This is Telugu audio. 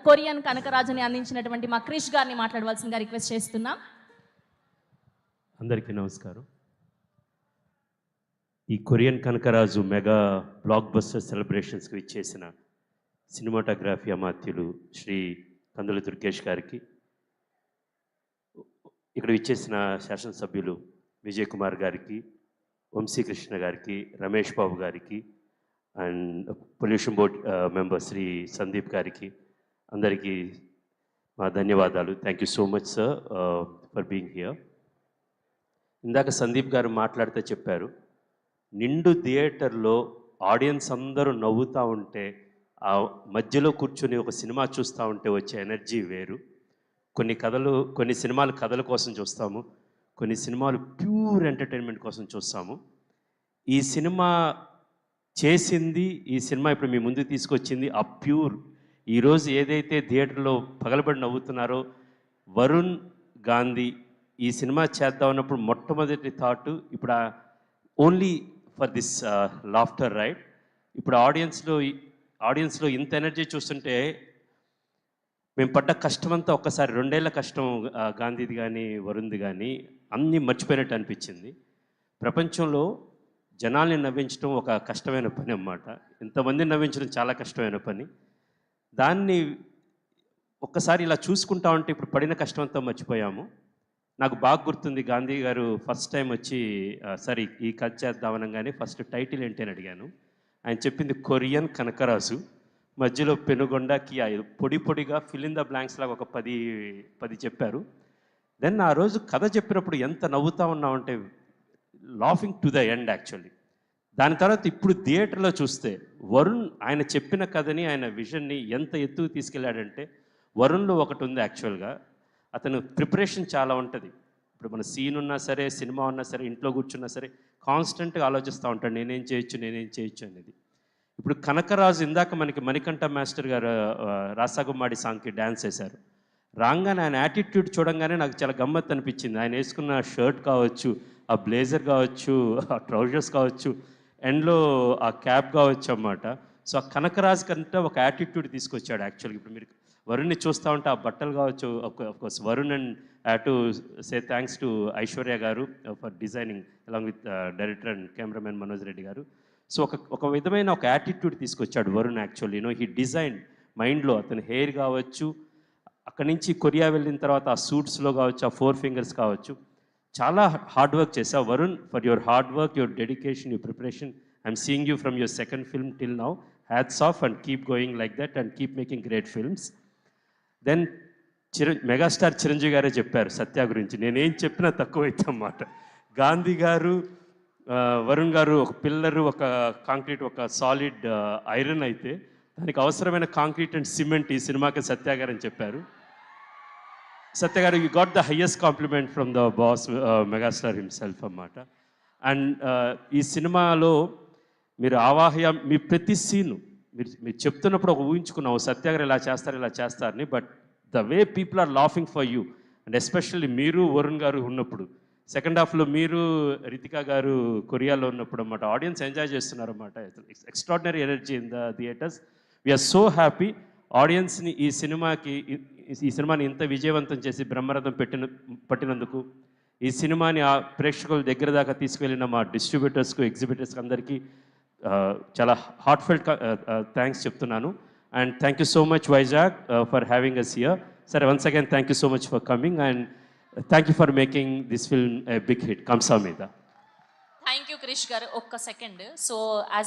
కొరియన్ కనకరాజుని అందించినటువంటి మా క్రిష్ గారిని మాట్లాడవలసిందిగా రిక్వెస్ట్ చేస్తున్నాం. అందరికీ నమస్కారం. ఈ Korean Kanakaraju mega blockbuster సెలబ్రేషన్స్కి ఇచ్చేసిన సినిమాటోగ్రఫీ అమాత్యులు శ్రీ కందుల దుర్గేష్ గారికి, ఇక్కడ ఇచ్చేసిన శాసనసభ్యులు విజయ్ కుమార్ గారికి, వంశీకృష్ణ గారికి, రమేష్ బాబు గారికి and pollution board member Shri Sandeep గారికి అందరికీ మా ధన్యవాదాలు. Thank you so much sir for being here. ఇందాక సందీప్ గారు మాట్లాడితే చెప్పారు, నిండు థియేటర్లో ఆడియన్స్ అందరూ నవ్వుతూ ఉంటే ఆ మధ్యలో కూర్చొని ఒక సినిమా చూస్తూ ఉంటే వచ్చే ఎనర్జీ వేరు. కొన్ని సినిమాలు కథల కోసం చూస్తాము, కొన్ని సినిమాలు ప్యూర్ ఎంటర్టైన్మెంట్ కోసం చూస్తాము. ఈ సినిమా చేసింది, ఈ సినిమా ఇప్పుడు మీ ముందుకు తీసుకొచ్చింది ఆ ప్యూర్. ఈరోజు ఏదైతే థియేటర్లో పగలబడి నవ్వుతున్నారో, వరుణ్ గాంధీ ఈ సినిమా చేద్దాం అన్నప్పుడు మొట్టమొదటి థాట్ ఇప్పుడు only for this laughter right. ఇప్పుడు ఆడియన్స్లో ఇంత ఎనర్జీ చూస్తుంటే మేము పడ్డ కష్టమంతా ఒక్కసారి 2 ఏళ్ల కష్టం గాంధీది కానీ వరుణ్ది కానీ అన్నీ మర్చిపోయినట్టు అనిపించింది. ప్రపంచంలో జనాల్ని నవ్వించడం ఒక కష్టమైన పని అన్నమాట. ఇంతమందిని నవ్వించడం చాలా కష్టమైన పని. దాన్ని ఒక్కసారి ఇలా చూసుకుంటా ఉంటే ఇప్పుడు పడిన కష్టం అంతా మర్చిపోయాము. నాకు బాగా గుర్తుంది, గాంధీ గారు ఫస్ట్ టైం వచ్చి సరే ఈ కథ చేద్దామనగానే ఫస్ట్ టైటిల్ ఏంటి అని అడిగాను. ఆయన చెప్పింది కొరియన్ కనకరాజు, మధ్యలో పెనుగొండ కియా, పొడి పొడిగా ఫిల్ ఇన్ ద బ్లాంక్స్ లాగా ఒక 10 చెప్పారు. దెన్ ఆ రోజు కథ చెప్పినప్పుడు ఎంత నవ్వుతా ఉన్నామంటే laughing to the end actually. దాని తర్వాత ఇప్పుడు థియేటర్లో చూస్తే వరుణ్ ఆయన చెప్పిన కథని, ఆయన విజన్ని ఎంత ఎత్తుకు తీసుకెళ్ళాడంటే, వరుణ్లో ఒకటి ఉంది యాక్చువల్గా, అతను ప్రిపరేషన్ చాలా ఉంటుంది. ఇప్పుడు మన సీన్ ఉన్నా సరే, సినిమా ఉన్నా సరే, ఇంట్లో కూర్చున్నా సరే కాన్స్టెంట్గా ఆలోచిస్తూ ఉంటాడు, నేనేం చేయొచ్చు అనేది. ఇప్పుడు కనకరాజు ఇందాక మనకి మణికంఠ మాస్టర్ గారు రాసాగుమ్మాడి సాంగ్కి డ్యాన్స్ వేశారు. రాగానే ఆయన యాటిట్యూడ్ చూడంగానే నాకు చాలా గమ్మత్తు అనిపించింది. ఆయన వేసుకున్న షర్ట్ కావచ్చు, ఆ బ్లేజర్ కావచ్చు, ఆ ట్రౌజర్స్ కావచ్చు, ఎండ్లో ఆ క్యాప్ కావచ్చు అన్నమాట. సో ఆ కనకరాజు కంటే ఒక యాటిట్యూడ్ తీసుకొచ్చాడు యాక్చువల్గా. ఇప్పుడు మీరు వరుణ్ని చూస్తూ ఉంటే ఆ బట్టలు కావచ్చు, of course Varun and to say thanks to Aishwarya గారు for designing along with director and cameraman Manoj Reddy గారు. సో ఒక విధమైన ఒక యాటిట్యూడ్ తీసుకొచ్చాడు వరుణ్ యాక్చువల్లీ. హీ డిజైన్ మైండ్లో అతని హెయిర్ కావచ్చు, అక్కడి నుంచి కొరియా వెళ్ళిన తర్వాత ఆ సూట్స్లో కావచ్చు, ఆ 4 ఫింగర్స్ కావచ్చు, చాలా హార్డ్ వర్క్ చేసావు Varun. For your hard work, your dedication, your preparation, I'm seeing you from your second film till now. Hats off and keep going like that and keep making great films. Then megastar Chiranjeevi గారే చెప్పారు సత్య గురించి, నేనేం చెప్పినా తక్కువైతే అన్నమాట. గాంధీ గారు, వరుణ్ గారు ఒక పిల్లరు, ఒక కాంక్రీట్, ఒక సాలిడ్ ఐరన్ అయితే దానికి అవసరమైన కాంక్రీట్ అండ్ సిమెంట్ ఈ సినిమాకి సత్య గారు అని చెప్పారు. సత్య గారు, you got the highest compliment from the boss megastar himself అన్నమాట. అండ్ ఈ సినిమాలో మీరు మీ ప్రతి సీను మీరు చెప్తున్నప్పుడు ఒక ఊహించుకున్నావు సత్య గారు ఇలా చేస్తారని, but the way people are laughing for you and especially మీరు వరుణ్ గారు ఉన్నప్పుడు, సెకండ్ హాఫ్లో మీరు రితికా గారు కొరియాలో ఉన్నప్పుడు అన్నమాట, ఆడియన్స్ ఎంజాయ్ చేస్తున్నారు అన్నమాట. Extraordinary energy in the theatres. We are so happy. ఆడియన్స్ని ఈ సినిమాని ఇంత విజయవంతం చేసి బ్రహ్మరథం పట్టినందుకు, ఈ సినిమాని ఆ ప్రేక్షకుల దగ్గర దాకా తీసుకువెళ్ళిన మా డిస్ట్రిబ్యూటర్స్కు, ఎగ్జిబిటర్స్కి అందరికీ చాలా హార్ట్ఫెల్ట్ థ్యాంక్స్ చెప్తున్నాను. And thank you so much Vizag for having us here. సరే, once again thank you so much for coming and thank you for making this film a big hit. కంసా మీద. థ్యాంక్ యూ క్రిష్ గారు. ఒక్క సెకండ్. సో